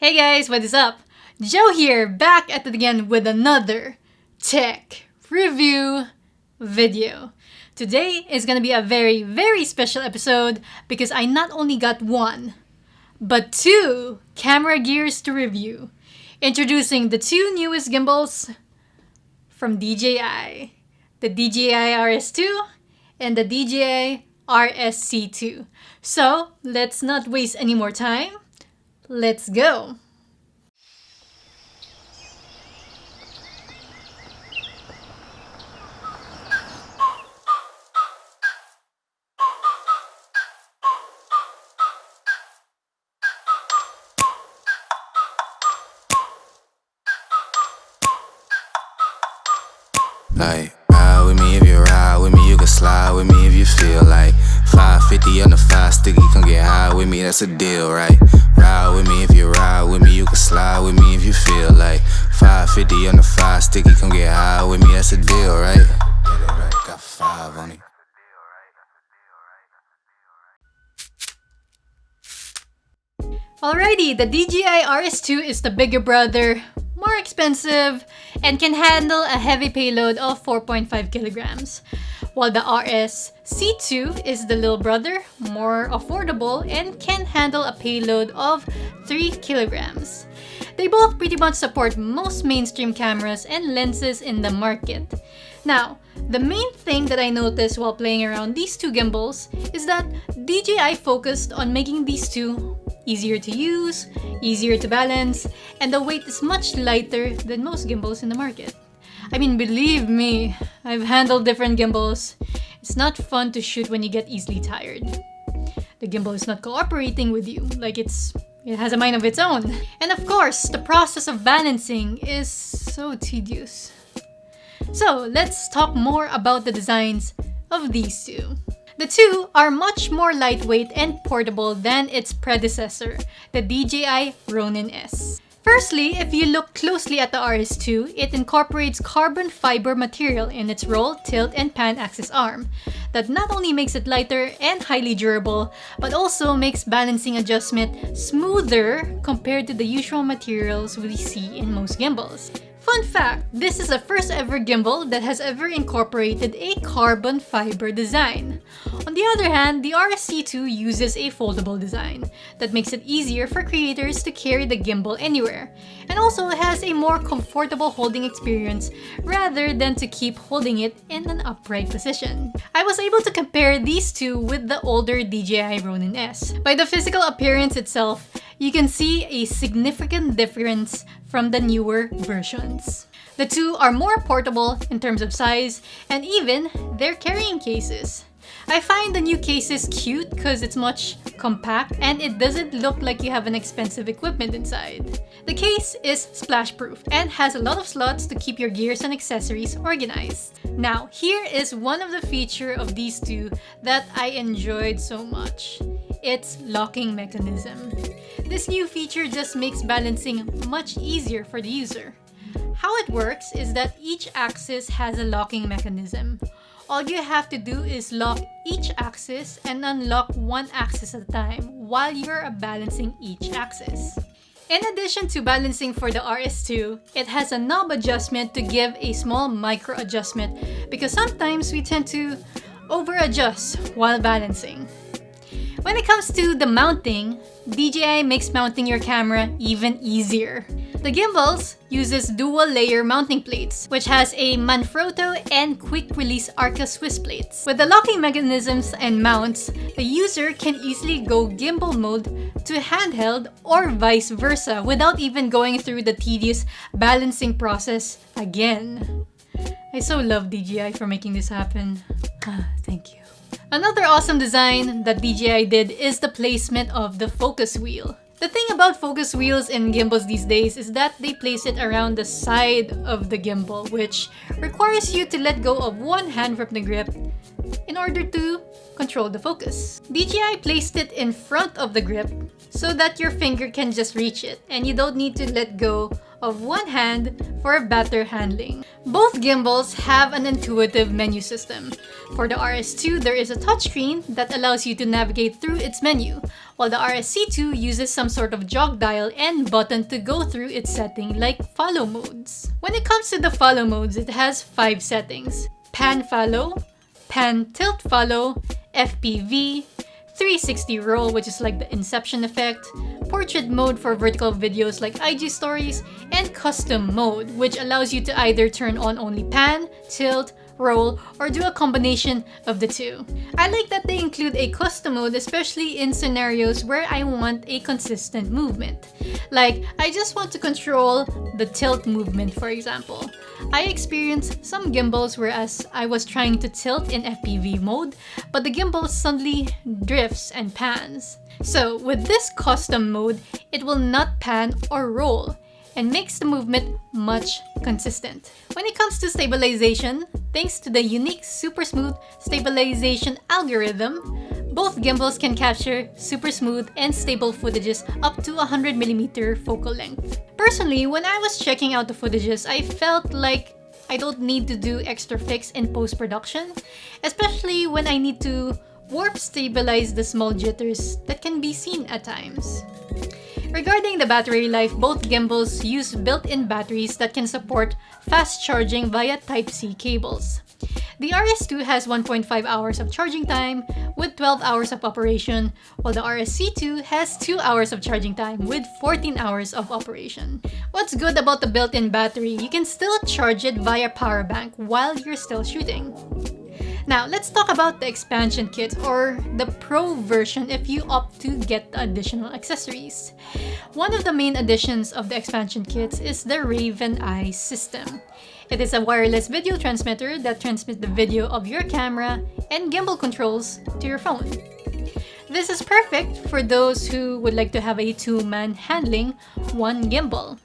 Hey guys, what is up? Joe here, back at it again with another tech review video. Today is gonna be a very special episode because I not only got one, but two camera gears to review. Introducing the two newest gimbals from DJI. The DJI RS2 and the DJI RSC2. So, let's not waste any more time. Let's go! Like, ride with me if you ride with me, you can slide with me if you feel like 550 on the 5 sticky, come get high with me, that's a deal, right? Ride with me if you ride with me, you can slide with me if you feel like 550 on the 5 sticky, come get high with me, that's a deal, right? Get it right, got 5 on it. Alrighty, the DJI RS2 is the bigger brother, more expensive, and can handle a heavy payload of 4.5 kilograms. While the RSC2 is the little brother, more affordable, and can handle a payload of 3 kilograms. They both pretty much support most mainstream cameras and lenses in the market. Now, the main thing that I noticed while playing around these two gimbals is that DJI focused on making these two easier to use, easier to balance, and the weight is much lighter than most gimbals in the market. I mean, believe me, I've handled different gimbals. It's not fun to shoot when you get easily tired. The gimbal is not cooperating with you, like it has a mind of its own. And of course, the process of balancing is so tedious. So, let's talk more about the designs of these two. The two are much more lightweight and portable than its predecessor, the DJI Ronin S. Firstly, if you look closely at the RS2, it incorporates carbon fiber material in its roll, tilt, and pan axis arm. That not only makes it lighter and highly durable, but also makes balancing adjustment smoother compared to the usual materials we see in most gimbals. Fun fact, this is the first ever gimbal that has ever incorporated a carbon fiber design. On the other hand, the RSC2 uses a foldable design that makes it easier for creators to carry the gimbal anywhere, and also has a more comfortable holding experience rather than to keep holding it in an upright position. I was able to compare these two with the older DJI Ronin S. By the physical appearance itself, you can see a significant difference from the newer versions. The two are more portable in terms of size and even their carrying cases. I find the new cases cute because it's much compact and it doesn't look like you have an expensive equipment inside. The case is splash proof and has a lot of slots to keep your gears and accessories organized. Now, here is one of the features of these two that I enjoyed so much. Its locking mechanism. This new feature just makes balancing much easier for the user. How it works is that each axis has a locking mechanism. All you have to do is lock each axis and unlock one axis at a time while you're balancing each axis. In addition to balancing for the RS2, it has a knob adjustment to give a small micro adjustment because sometimes we tend to over-adjust while balancing. When it comes to the mounting, DJI makes mounting your camera even easier. The gimbals uses dual layer mounting plates, which has a Manfrotto and quick release Arca Swiss plates. With the locking mechanisms and mounts, the user can easily go gimbal mode to handheld or vice versa without even going through the tedious balancing process again. I so love DJI for making this happen. Thank you. Another awesome design that DJI did is the placement of the focus wheel. The thing about focus wheels in gimbals these days is that they place it around the side of the gimbal, which requires you to let go of one hand from the grip in order to control the focus. DJI placed it in front of the grip so that your finger can just reach it and you don't need to let go of one hand for better handling. Both gimbals have an intuitive menu system. For the RS2, there is a touchscreen that allows you to navigate through its menu, while the RSC2 uses some sort of jog dial and button to go through its setting like follow modes. When it comes to the follow modes, it has 5 settings: pan follow, pan tilt follow, FPV, 360 roll, which is like the inception effect, portrait mode for vertical videos like IG stories, and custom mode, which allows you to either turn on only pan, tilt, roll, or do a combination of the two. I like that they include a custom mode, especially in scenarios where I want a consistent movement. Like, I just want to control the tilt movement, for example. I experienced some gimbals whereas I was trying to tilt in FPV mode, but the gimbal suddenly drifts and pans. So with this custom mode, it will not pan or roll and makes the movement much consistent. When it comes to stabilization, thanks to the unique super smooth stabilization algorithm, both gimbals can capture super smooth and stable footages up to 100mm focal length. Personally, when I was checking out the footages, I felt like I don't need to do extra fix in post-production, especially when I need to warp stabilize the small jitters that can be seen at times. Regarding the battery life, both gimbals use built-in batteries that can support fast charging via Type-C cables. The RS2 has 1.5 hours of charging time with 12 hours of operation, while the RSC2 has 2 hours of charging time with 14 hours of operation. What's good about the built-in battery, you can still charge it via power bank while you're still shooting. Now, let's talk about the expansion kit or the Pro version if you opt to get the additional accessories. One of the main additions of the expansion kits is the Raven Eye system. It is a wireless video transmitter that transmits the video of your camera and gimbal controls to your phone. This is perfect for those who would like to have a two-man handling one gimbal.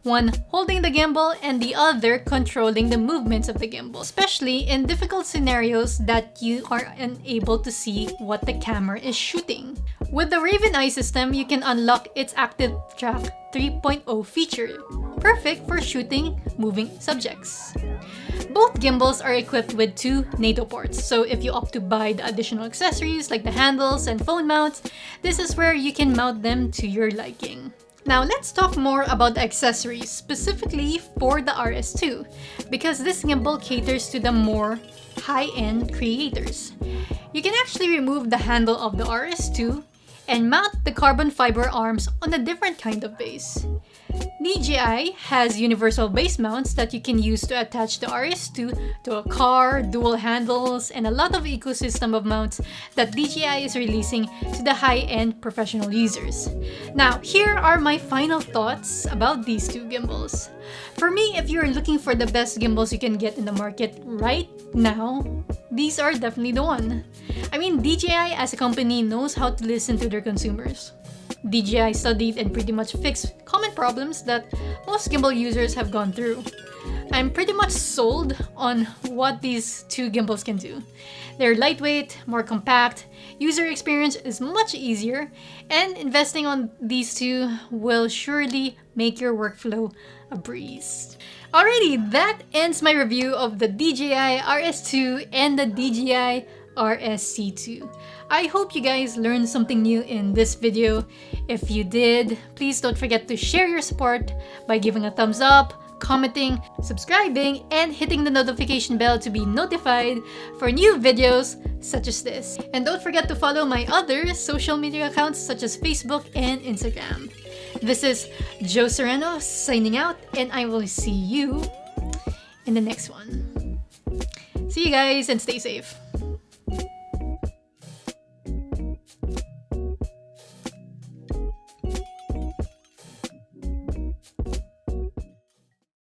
One holding the gimbal and the other controlling the movements of the gimbal, especially in difficult scenarios that you are unable to see what the camera is shooting. With the Raven Eye system, you can unlock its Active Track 3.0 feature, perfect for shooting moving subjects. Both gimbals are equipped with 2 NATO ports, so if you opt to buy the additional accessories like the handles and phone mounts, this is where you can mount them to your liking. Now let's talk more about the accessories, specifically for the RS2, because this gimbal caters to the more high-end creators. You can actually remove the handle of the RS2 and mount the carbon fiber arms on a different kind of base. DJI has universal base mounts that you can use to attach the RS2 to a car, dual handles, and a lot of ecosystem of mounts that DJI is releasing to the high-end professional users. Now, here are my final thoughts about these two gimbals. For me, if you're looking for the best gimbals you can get in the market right now, these are definitely the one. I mean, DJI as a company knows how to listen to their consumers. DJI studied and pretty much fixed common problems that most gimbal users have gone through. I'm pretty much sold on what these two gimbals can do. They're lightweight, more compact, user experience is much easier, and investing on these two will surely make your workflow a breeze. Alrighty, that ends my review of the DJI RS2 and the DJI RSC2. I hope you guys learned something new in this video. If you did, please don't forget to share your support by giving a thumbs up, commenting, subscribing, and hitting the notification bell to be notified for new videos such as this. And don't forget to follow my other social media accounts such as Facebook and Instagram. This is Joe Serrano signing out, and I will see you in the next one. See you guys and stay safe.